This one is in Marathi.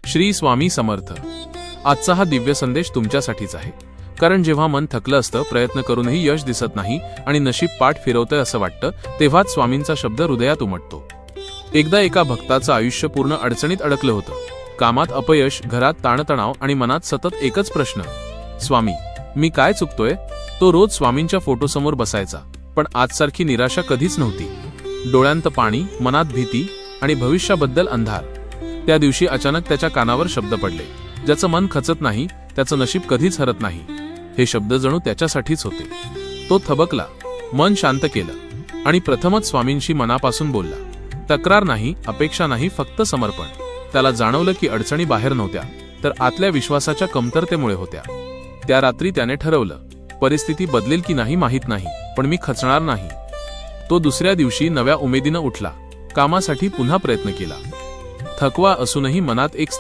श्री स्वामी समर्थ. आजचा हा दिव्य संदेश तुमच्यासाठीच आहे. कारण जेव्हा मन थकलं असतं, प्रयत्न करूनही यश दिसत नाही आणि नशीब पाठ फिरवतंय असं वाटतं, तेव्हाच स्वामींचा शब्द हृदयात उमटतो. एकदा एका भक्ताचं आयुष्य पूर्ण अडचणीत अडकलं होतं. कामात अपयश, घरात ताणतणाव आणि मनात सतत एकच प्रश्न, स्वामी मी काय चुकतोय? तो रोज स्वामींच्या फोटोसमोर बसायचा, पण आजसारखी निराशा कधीच नव्हती. डोळ्यांत पाणी, मनात भीती आणि भविष्याबद्दल अंधार. त्या दिवशी अचानक त्याच्या कानावर शब्द पडले, ज्याचं मन खचत नाही त्याचं नशीब कधीच हरत नाही. हे शब्द जणू त्याच्यासाठीच होते. तो थबकला, मन शांत केलं आणि प्रथमच स्वामींशी मनापासून बोलला. तक्रार नाही, अपेक्षा नाही, फक्त समर्पण. त्याला जाणवलं की अडचणी बाहेर नव्हत्या, तर आतल्या विश्वासाच्या कमतरतेमुळे होत्या. त्या रात्री त्याने ठरवलं, परिस्थिती बदलेल की नाही माहीत नाही, पण मी खचणार नाही. तो दुसऱ्या दिवशी नव्या उमेदीनं उठला, कामासाठी पुन्हा प्रयत्न केला. थकवा असूनही मनात एक